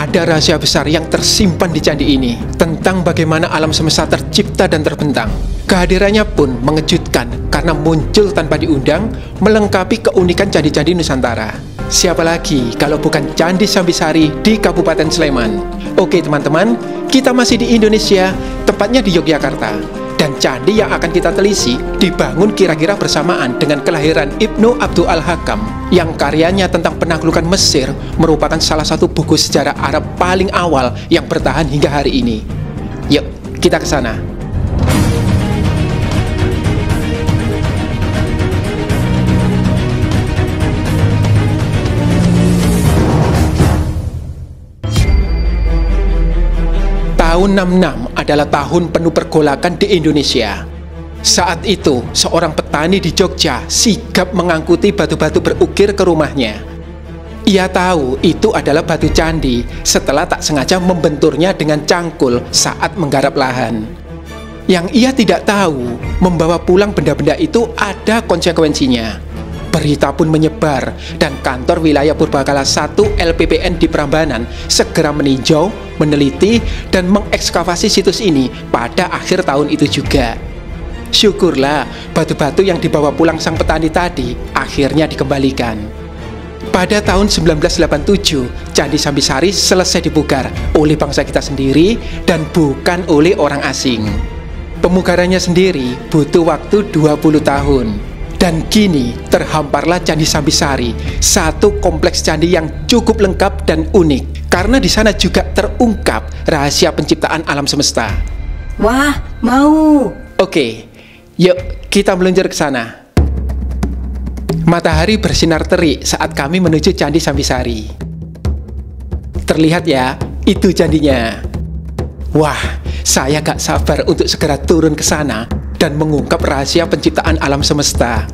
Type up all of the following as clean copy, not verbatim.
Ada rahasia besar yang tersimpan di candi ini tentang bagaimana alam semesta tercipta dan terbentang. Kehadirannya pun mengejutkan karena muncul tanpa diundang, melengkapi keunikan candi-candi Nusantara. Siapa lagi kalau bukan Candi Sambisari di Kabupaten Sleman. Oke teman-teman, kita masih di Indonesia, tepatnya di Yogyakarta. Dan candi yang akan kita telisi dibangun kira-kira bersamaan dengan kelahiran Ibnu Abdul Al-Hakam, yang karyanya tentang penaklukan Mesir merupakan salah satu buku sejarah Arab paling awal yang bertahan hingga hari ini. Yuk, kita ke sana. Tahun 66 adalah tahun penuh pergolakan di Indonesia. Saat itu, seorang petani di Jogja sigap mengangkuti batu-batu berukir ke rumahnya. Ia tahu itu adalah batu candi setelah tak sengaja membenturnya dengan cangkul saat menggarap lahan. Yang ia tidak tahu, membawa pulang benda-benda itu ada konsekuensinya. Berita pun menyebar dan kantor wilayah Purbakala 1 LPPN di Prambanan segera meninjau, meneliti, dan mengekskavasi situs ini pada akhir tahun itu juga. Syukurlah batu-batu yang dibawa pulang sang petani tadi akhirnya dikembalikan. Pada tahun 1987, Candi Sambisari selesai dibongkar oleh bangsa kita sendiri dan bukan oleh orang asing. Pemugarannya sendiri butuh waktu 20 tahun. Dan kini terhamparlah Candi Sambisari, satu kompleks candi yang cukup lengkap dan unik. Karena di sana juga terungkap rahasia penciptaan alam semesta. Wah, mau. Oke, yuk kita meluncur ke sana. Matahari bersinar terik saat kami menuju Candi Sambisari. Terlihat ya, itu candinya. Wah, saya gak sabar untuk segera turun ke sana dan mengungkap rahasia penciptaan alam semesta.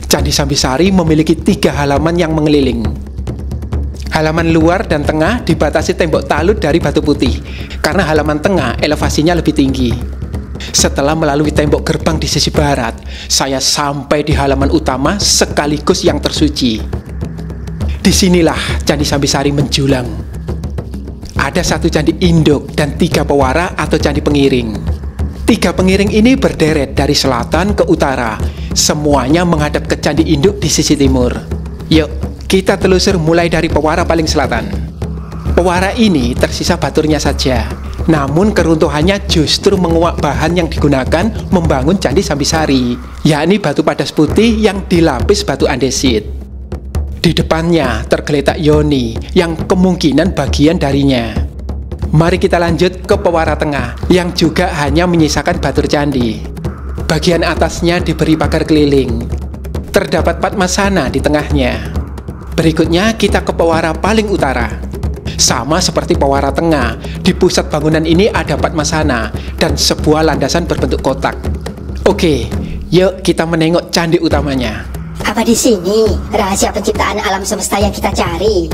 Candi Sambisari memiliki 3 halaman yang mengeliling. Halaman luar dan tengah dibatasi tembok talut dari batu putih, karena halaman tengah elevasinya lebih tinggi. Setelah melalui tembok gerbang di sisi barat, saya sampai di halaman utama sekaligus yang tersuci. Disinilah Candi Sambisari menjulang. Ada 1 candi induk dan 3 pewara atau candi pengiring. 3 pengiring ini berderet dari selatan ke utara, semuanya menghadap ke candi induk di sisi timur. Yuk, kita telusur mulai dari pewara paling selatan. Pewara ini tersisa baturnya saja, namun keruntuhannya justru menguak bahan yang digunakan membangun Candi Sambisari, yakni batu padas putih yang dilapis batu andesit. Di depannya tergeletak yoni yang kemungkinan bagian darinya. Mari kita lanjut ke pewara tengah yang juga hanya menyisakan batur candi. Bagian atasnya diberi pagar keliling. Terdapat padmasana di tengahnya. Berikutnya kita ke pewara paling utara. Sama seperti pewara tengah, di pusat bangunan ini ada padmasana dan sebuah landasan berbentuk kotak. Oke, yuk kita menengok candi utamanya. Apa di sini rahasia penciptaan alam semesta yang kita cari?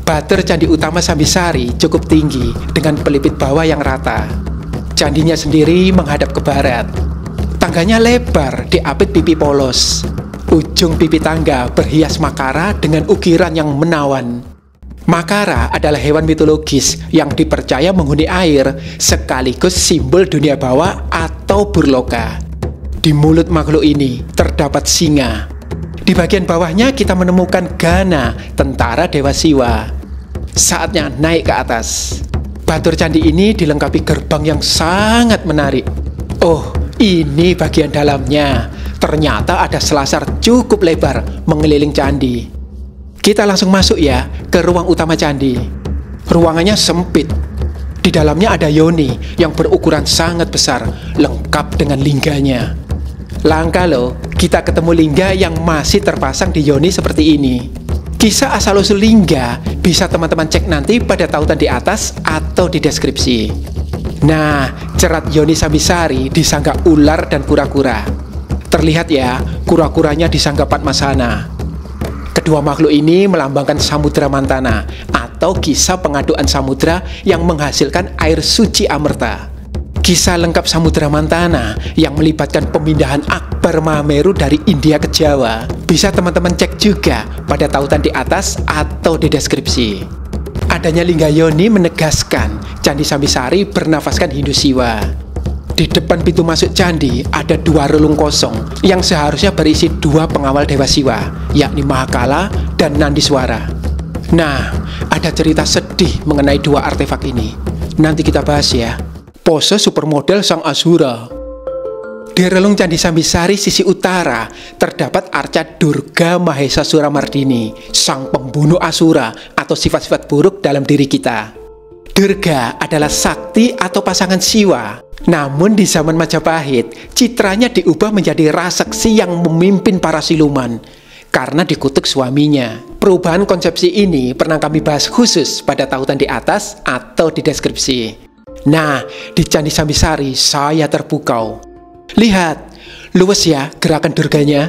Batur candi utama Sambisari cukup tinggi dengan pelipit bawah yang rata. Candinya sendiri menghadap ke barat. Tangganya lebar diapit pipi polos. Ujung pipi tangga berhias makara dengan ukiran yang menawan. Makara adalah hewan mitologis yang dipercaya menghuni air, sekaligus simbol dunia bawah atau burloka. Di mulut makhluk ini terdapat singa. Di bagian bawahnya kita menemukan Gana, tentara Dewa Siwa. Saatnya naik ke atas. Batur candi ini dilengkapi gerbang yang sangat menarik. Oh, ini bagian dalamnya. Ternyata ada selasar cukup lebar mengeliling candi. Kita langsung masuk ya ke ruang utama candi. Ruangannya sempit. Di dalamnya ada yoni yang berukuran sangat besar, lengkap dengan lingganya. Langka loh, kita ketemu lingga yang masih terpasang di yoni seperti ini. Kisah asal-usul lingga bisa teman-teman cek nanti pada tautan di atas atau di deskripsi. Nah, cerat yoni Sambisari disangga ular dan kura-kura. Terlihat ya, kura-kuranya disangga padmasana. Kedua makhluk ini melambangkan Samudra Mantana atau kisah pengaduan samudra yang menghasilkan air suci Amerta. Kisah lengkap Samudra Mantana yang melibatkan pemindahan Akbar Mahameru dari India ke Jawa bisa teman-teman cek juga pada tautan di atas atau di deskripsi. Adanya Linggayoni menegaskan Candi Sambisari bernafaskan Hindu Siwa. Di depan pintu masuk candi ada 2 relung kosong yang seharusnya berisi 2 pengawal Dewa Siwa, yakni Mahakala dan Nandiswara. Nah, ada cerita sedih mengenai 2 artefak ini. Nanti kita bahas ya. Pose supermodel Sang Asura. Di relung Candi Sambisari sisi utara terdapat arca Durga Mahesa Suramardini, sang pembunuh Asura atau sifat-sifat buruk dalam diri kita. Durga adalah sakti atau pasangan Siwa. Namun di zaman Majapahit, citranya diubah menjadi rasekshi yang memimpin para siluman karena dikutuk suaminya. Perubahan konsepsi ini pernah kami bahas khusus pada tautan di atas atau di deskripsi. Nah, di Candi Sambisari saya terpukau. Lihat, luwes ya gerakan Durganya.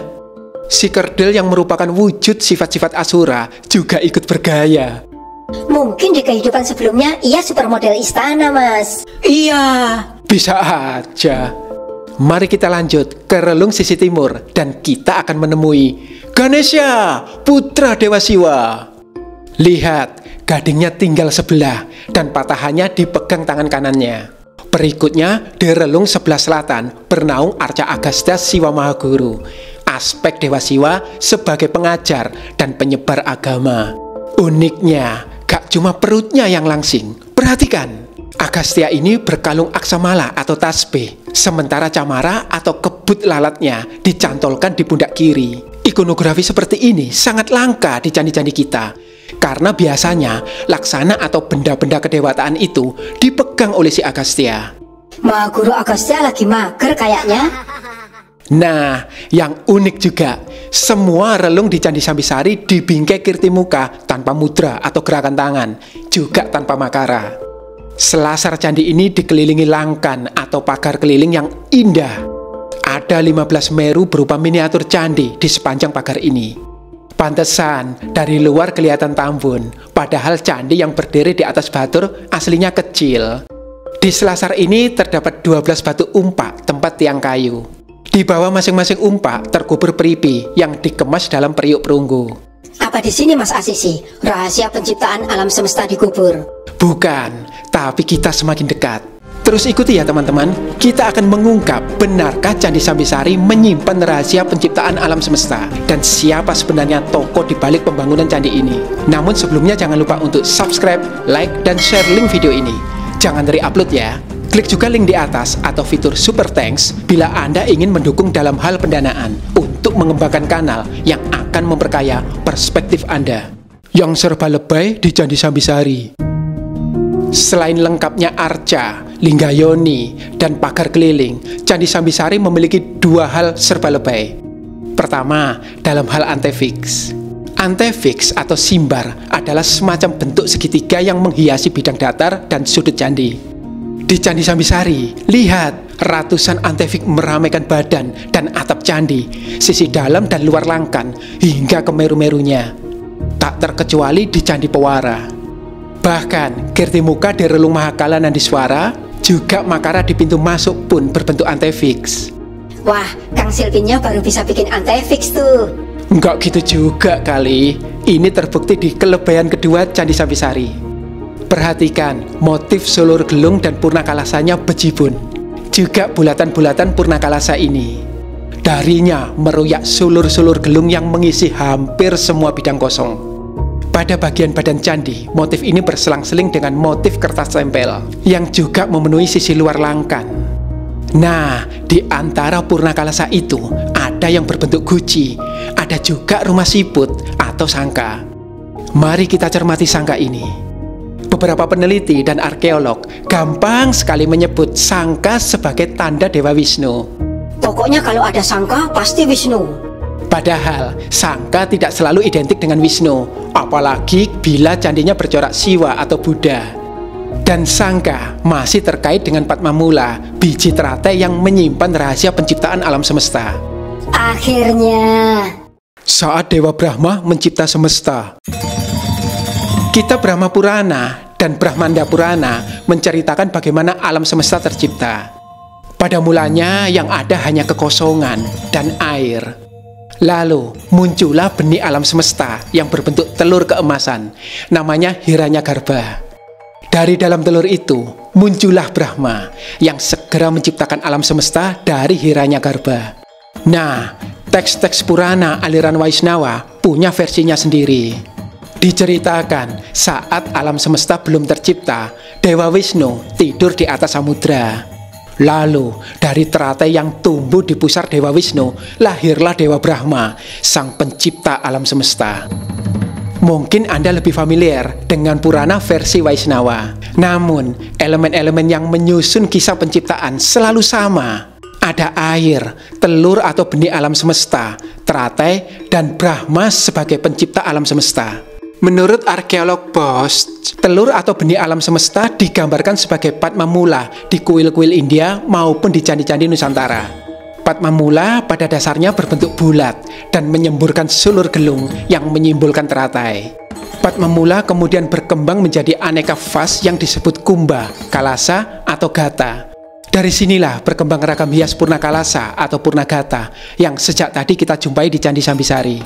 Si kerdil yang merupakan wujud sifat-sifat Asura juga ikut bergaya. Mungkin di kehidupan sebelumnya ia supermodel istana, Mas. Iya, bisa aja. Mari kita lanjut ke relung sisi timur dan kita akan menemui Ganesha, putra Dewa Siwa. Lihat, gadingnya tinggal sebelah dan patahannya dipegang tangan kanannya. Berikutnya, di relung sebelah selatan bernaung arca Agastya Siwa Mahaguru, aspek Dewa Siwa sebagai pengajar dan penyebar agama. Uniknya, gak cuma perutnya yang langsing. Perhatikan, Agastya ini berkalung aksamala atau tasbih, sementara camara atau kebut lalatnya dicantolkan di pundak kiri. Ikonografi seperti ini sangat langka di candi-candi kita, karena biasanya laksana atau benda-benda kedewataan itu dipegang oleh si Agastya. Mahaguru Agastya lagi mager kayaknya. Nah, yang unik juga, semua relung di Candi Sambisari dibingkai kirti muka tanpa mudra atau gerakan tangan, juga tanpa makara. Selasar candi ini dikelilingi langkan atau pagar keliling yang indah. Ada 15 meru berupa miniatur candi di sepanjang pagar ini. Pantesan dari luar kelihatan tambun, padahal candi yang berdiri di atas batur aslinya kecil. Di selasar ini terdapat 12 batu umpak tempat tiang kayu. Di bawah masing-masing umpak terkubur peripi yang dikemas dalam periuk perunggu. Apa di sini, Mas Asisi? Rahasia penciptaan alam semesta dikubur? Bukan, tapi kita semakin dekat. Terus ikuti ya teman-teman, kita akan mengungkap benarkah Candi Sambisari menyimpan rahasia penciptaan alam semesta dan siapa sebenarnya tokoh di balik pembangunan candi ini. Namun sebelumnya jangan lupa untuk subscribe, like, dan share link video ini. Jangan re-upload ya. Klik juga link di atas atau fitur Super Thanks bila Anda ingin mendukung dalam hal pendanaan untuk mengembangkan kanal yang akan memperkaya perspektif Anda. Yang serba lebay di Candi Sambisari. Selain lengkapnya arca, Linggayoni, dan pagar keliling, Candi Sambisari memiliki 2 hal serba lebay. Pertama, dalam hal antefix. Antefix atau simbar adalah semacam bentuk segitiga yang menghiasi bidang datar dan sudut candi. Di Candi Sambisari, lihat ratusan antefik meramaikan badan dan atap candi, sisi dalam dan luar langkan, hingga ke meru-merunya. Tak terkecuali di Candi Pewara. Bahkan, kirti muka di relung Mahakala Nandiswara, juga makara di pintu masuk pun berbentuk antefix. Wah, Kang Silvinya baru bisa bikin antefix tuh. Enggak gitu juga kali. Ini terbukti di kelebihan kedua Candi Sambisari. Perhatikan motif sulur gelung dan purnakalasanya bejibun. Juga bulatan-bulatan purnakalasa ini. Darinya meruyak sulur-sulur gelung yang mengisi hampir semua bidang kosong. Pada bagian badan candi, motif ini berselang-seling dengan motif kertas tempel yang juga memenuhi sisi luar langkan. Nah, di antara purnakalasa itu ada yang berbentuk guci, ada juga rumah siput atau sangka. Mari kita cermati sangka ini. Beberapa peneliti dan arkeolog gampang sekali menyebut sangka sebagai tanda Dewa Wisnu. Pokoknya kalau ada sangka pasti Wisnu. Padahal sangka tidak selalu identik dengan Wisnu, apalagi bila candinya bercorak Siwa atau Buddha. Dan sangka masih terkait dengan Padmamula, biji teratai yang menyimpan rahasia penciptaan alam semesta. Akhirnya, saat Dewa Brahma mencipta semesta, Kitab Brahma Purana dan Brahmanda Purana menceritakan bagaimana alam semesta tercipta. Pada mulanya yang ada hanya kekosongan dan air. Lalu muncullah benih alam semesta yang berbentuk telur keemasan, namanya Hiranyagarbha. Dari dalam telur itu muncullah Brahma yang segera menciptakan alam semesta dari Hiranyagarbha. Nah, teks-teks Purana aliran Vaishnava punya versinya sendiri. Diceritakan saat alam semesta belum tercipta, Dewa Wisnu tidur di atas samudra. Lalu dari teratai yang tumbuh di pusar Dewa Wisnu lahirlah Dewa Brahma, sang pencipta alam semesta. Mungkin Anda lebih familiar dengan Purana versi Vaishnava. Namun elemen-elemen yang menyusun kisah penciptaan selalu sama. Ada air, telur atau benih alam semesta, teratai, dan Brahma sebagai pencipta alam semesta. Menurut arkeolog Post, telur atau benih alam semesta digambarkan sebagai Padma Mula di kuil-kuil India maupun di candi-candi Nusantara. Padma Mula pada dasarnya berbentuk bulat dan menyemburkan sulur gelung yang menyimbolkan teratai. Padma Mula kemudian berkembang menjadi aneka vas yang disebut Kumbha, Kalasa, atau Gata. Dari sinilah berkembang ragam hias Purna Kalasa atau Purna Gata yang sejak tadi kita jumpai di Candi Sambisari.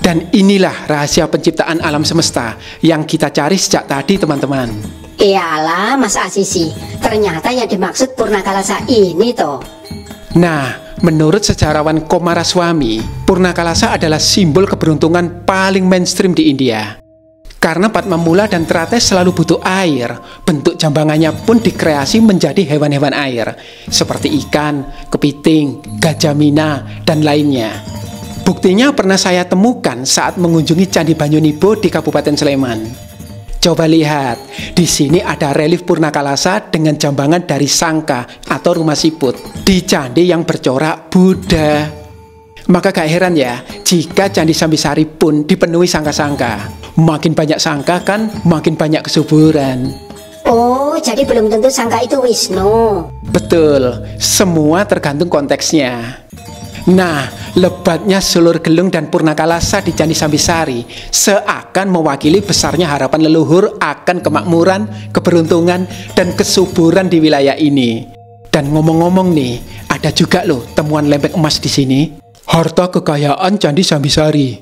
Dan inilah rahasia penciptaan alam semesta yang kita cari sejak tadi, teman-teman. Iyalah Mas Asisi, ternyata yang dimaksud Purna Kalasa ini toh. Nah, menurut sejarawan Komaraswamy, Purna Kalasa adalah simbol keberuntungan paling mainstream di India. Karena Padma Mula dan teratai selalu butuh air, bentuk jambangannya pun dikreasi menjadi hewan-hewan air, seperti ikan, kepiting, gajah mina, dan lainnya. Buktinya pernah saya temukan saat mengunjungi Candi Banyunibo di Kabupaten Sleman. Coba lihat, di sini ada relief Purna Kalasa dengan jambangan dari sangka atau rumah siput di candi yang bercorak Buddha. Maka gak heran ya, jika Candi Sambisari pun dipenuhi sangka-sangka. Makin banyak sangka kan, makin banyak kesuburan. Oh, jadi belum tentu sangka itu Wisnu. Betul, semua tergantung konteksnya. Nah, lebatnya sulur gelung dan Purna Kalasa di Candi Sambisari seakan mewakili besarnya harapan leluhur akan kemakmuran, keberuntungan, dan kesuburan di wilayah ini. Dan ngomong-ngomong nih, ada juga loh temuan lempeng emas di sini. Harta kekayaan Candi Sambisari.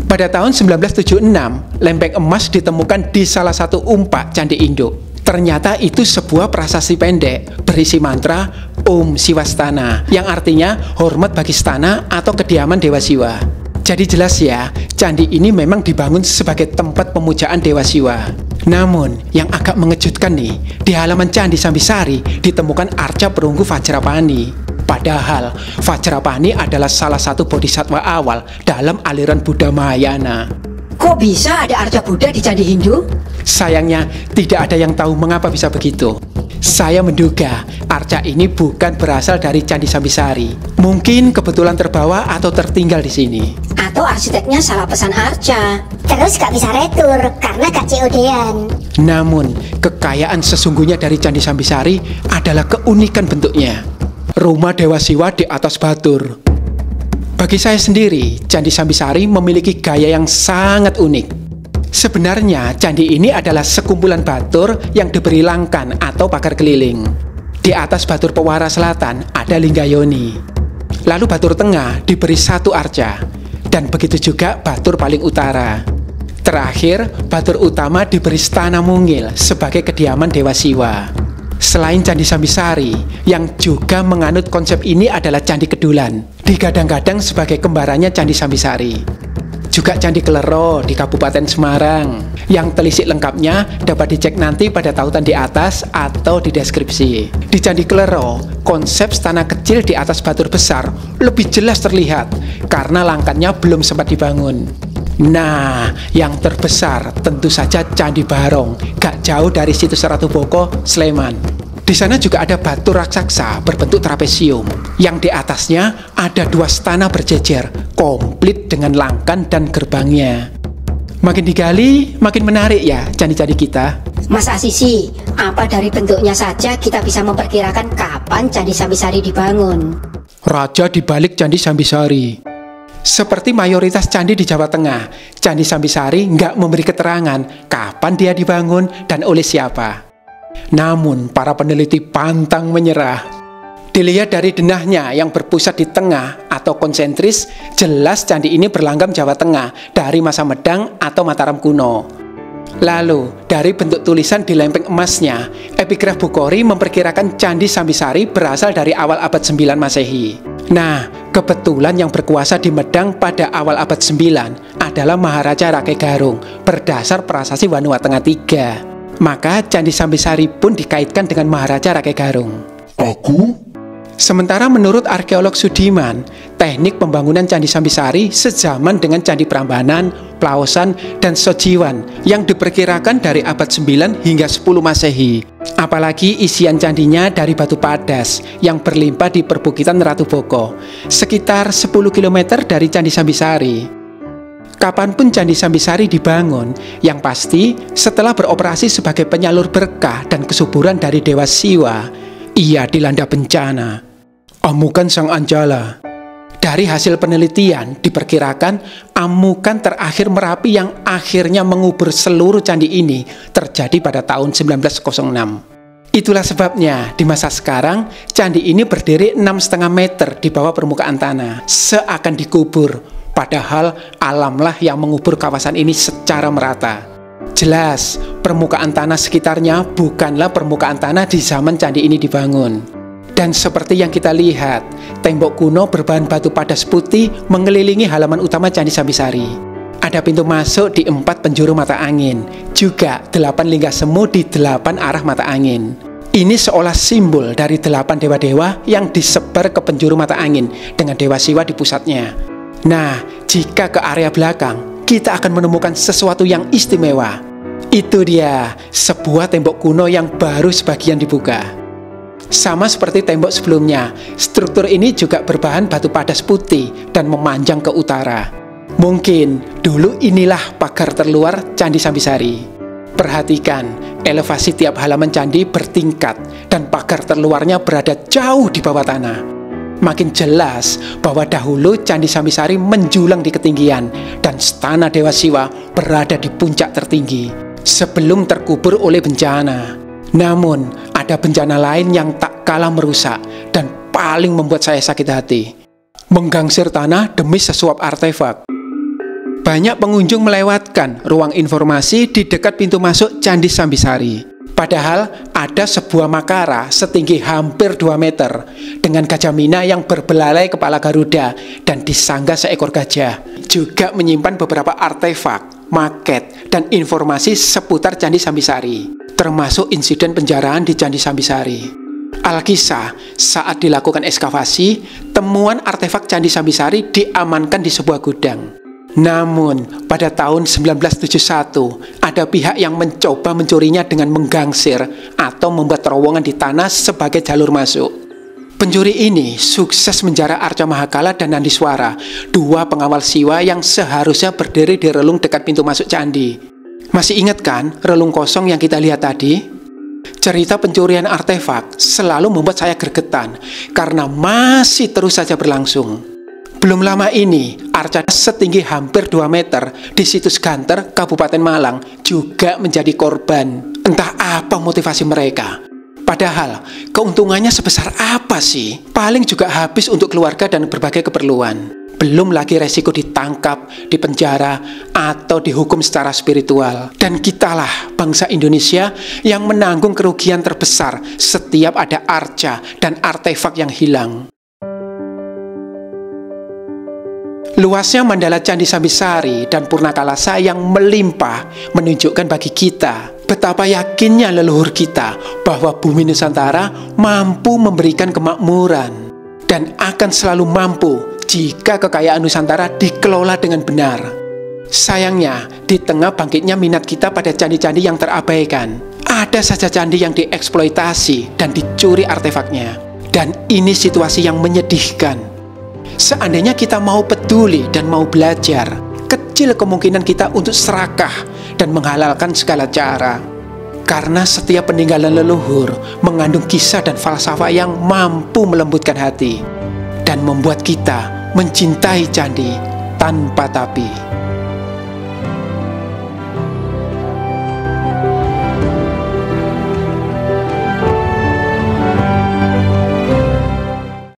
Pada tahun 1976, lempeng emas ditemukan di salah satu umpak Candi Induk. Ternyata itu sebuah prasasti pendek berisi mantra Om Siwastana yang artinya hormat bagi stana atau kediaman Dewa Siwa. Jadi jelas ya, candi ini memang dibangun sebagai tempat pemujaan Dewa Siwa. Namun yang agak mengejutkan nih, di halaman Candi Sambisari ditemukan arca perunggu Vajrapani. Padahal Vajrapani adalah salah satu bodhisattva awal dalam aliran Buddha Mahayana. Kok bisa ada arca Buddha di Candi Hindu? Sayangnya tidak ada yang tahu mengapa bisa begitu. Saya menduga arca ini bukan berasal dari Candi Sambisari. Mungkin kebetulan terbawa atau tertinggal di sini. Atau arsiteknya salah pesan arca. Terus gak bisa retur karena gak COD-an. Namun kekayaan sesungguhnya dari Candi Sambisari adalah keunikan bentuknya. Rumah Dewa Siwa di atas batur. Bagi saya sendiri, Candi Sambisari memiliki gaya yang sangat unik. Sebenarnya candi ini adalah sekumpulan batur yang diberi langkan atau pagar keliling. Di atas batur pewara selatan ada Linggayoni. Lalu batur tengah diberi satu arca. Dan begitu juga batur paling utara. Terakhir, batur utama diberi Stana Mungil sebagai kediaman Dewa Siwa. Selain Candi Sambisari, yang juga menganut konsep ini adalah Candi Kedulan, digadang-gadang sebagai kembarannya Candi Sambisari. Juga Candi Kelero di Kabupaten Semarang, yang telisik lengkapnya dapat dicek nanti pada tautan di atas atau di deskripsi. Di Candi Kelero, konsep stana kecil di atas batur besar lebih jelas terlihat karena langkannya belum sempat dibangun. Nah, yang terbesar tentu saja Candi Barong, gak jauh dari situs Ratu Boko, Sleman. Di sana juga ada batu raksasa berbentuk trapesium, yang di atasnya ada dua stana berjejer, komplit dengan langkan dan gerbangnya. Makin digali, makin menarik ya candi-candi kita. Mas Asisi, apa dari bentuknya saja kita bisa memperkirakan kapan Candi Sambisari dibangun? Raja di balik Candi Sambisari. Seperti mayoritas candi di Jawa Tengah, Candi Sambisari nggak memberi keterangan kapan dia dibangun dan oleh siapa. Namun para peneliti pantang menyerah. Dilihat dari denahnya yang berpusat di tengah atau konsentris, jelas candi ini berlanggam Jawa Tengah dari masa Medang atau Mataram kuno. Lalu, dari bentuk tulisan di lempeng emasnya, epigraf Bukhari memperkirakan Candi Sambisari berasal dari awal abad 9 Masehi. Nah, kebetulan yang berkuasa di Medang pada awal abad 9 adalah Maharaja Rakeh Garung berdasar prasasti Wanua Tengah III. Maka Candi Sambisari pun dikaitkan dengan Maharaja Rakeh Garung. Sementara menurut arkeolog Sudiman, teknik pembangunan Candi Sambisari sezaman dengan Candi Prambanan, Plaosan, dan Sojiwan yang diperkirakan dari abad 9 hingga 10 Masehi. Apalagi isian candinya dari batu padas yang berlimpah di perbukitan Ratu Boko, sekitar 10 km dari Candi Sambisari. Kapanpun Candi Sambisari dibangun, yang pasti setelah beroperasi sebagai penyalur berkah dan kesuburan dari Dewa Siwa, ia dilanda bencana. Amukan Sang Anjala. Dari hasil penelitian diperkirakan amukan terakhir Merapi yang akhirnya mengubur seluruh candi ini terjadi pada tahun 1906. Itulah sebabnya di masa sekarang candi ini berdiri 6,5 meter di bawah permukaan tanah, seakan dikubur, padahal alamlah yang mengubur kawasan ini secara merata. Jelas, permukaan tanah sekitarnya bukanlah permukaan tanah di zaman candi ini dibangun. Dan seperti yang kita lihat, tembok kuno berbahan batu padas putih mengelilingi halaman utama Candi Sambisari. Ada pintu masuk di 4 penjuru mata angin, juga 8 lingkar semu di 8 arah mata angin. Ini seolah simbol dari 8 dewa-dewa yang disebar ke penjuru mata angin dengan Dewa Siwa di pusatnya. Nah, jika ke area belakang, kita akan menemukan sesuatu yang istimewa. Itu dia, sebuah tembok kuno yang baru sebagian dibuka. Sama seperti tembok sebelumnya, struktur ini juga berbahan batu padas putih dan memanjang ke utara. Mungkin dulu inilah pagar terluar Candi Sambisari. Perhatikan, elevasi tiap halaman candi bertingkat dan pagar terluarnya berada jauh di bawah tanah. Makin jelas bahwa dahulu Candi Sambisari menjulang di ketinggian dan Stana Dewa Siwa berada di puncak tertinggi sebelum terkubur oleh bencana. Namun, ada bencana lain yang tak kalah merusak dan paling membuat saya sakit hati. Menggangsir tanah demi sesuap artefak. Banyak pengunjung melewatkan ruang informasi di dekat pintu masuk Candi Sambisari. Padahal ada sebuah makara setinggi hampir 2 meter dengan gajah mina yang berbelalai kepala Garuda dan disangga seekor gajah. Juga menyimpan beberapa artefak, maket, dan informasi seputar Candi Sambisari, termasuk insiden penjaraan di Candi Sambisari. Alkisah, saat dilakukan ekskavasi, temuan artefak Candi Sambisari diamankan di sebuah gudang. Namun, pada tahun 1971, ada pihak yang mencoba mencurinya dengan menggangsir atau membuat terowongan di tanah sebagai jalur masuk. Pencuri ini sukses menjara Arca Mahakala dan Nandiswara, 2 pengawal Siwa yang seharusnya berdiri di relung dekat pintu masuk candi. Masih ingat kan relung kosong yang kita lihat tadi? Cerita pencurian artefak selalu membuat saya gregetan karena masih terus saja berlangsung. Belum lama ini, arca setinggi hampir 2 meter di situs Ganter, Kabupaten Malang juga menjadi korban. Entah apa motivasi mereka. Padahal, keuntungannya sebesar apa sih? Paling juga habis untuk keluarga dan berbagai keperluan. Belum lagi resiko ditangkap, dipenjara, atau dihukum secara spiritual. Dan kitalah bangsa Indonesia yang menanggung kerugian terbesar setiap ada arca dan artefak yang hilang. Luasnya mandala Candi Sambisari dan Purnakalasa yang melimpah menunjukkan bagi kita betapa yakinnya leluhur kita bahwa bumi Nusantara mampu memberikan kemakmuran dan akan selalu mampu jika kekayaan Nusantara dikelola dengan benar. Sayangnya, di tengah bangkitnya minat kita pada candi-candi yang terabaikan, ada saja candi yang dieksploitasi dan dicuri artefaknya. Dan ini situasi yang menyedihkan. Seandainya kita mau peduli dan mau belajar, kecil kemungkinan kita untuk serakah dan menghalalkan segala cara. Karena setiap peninggalan leluhur mengandung kisah dan falsafah yang mampu melembutkan hati dan membuat kita mencintai candi tanpa tapi.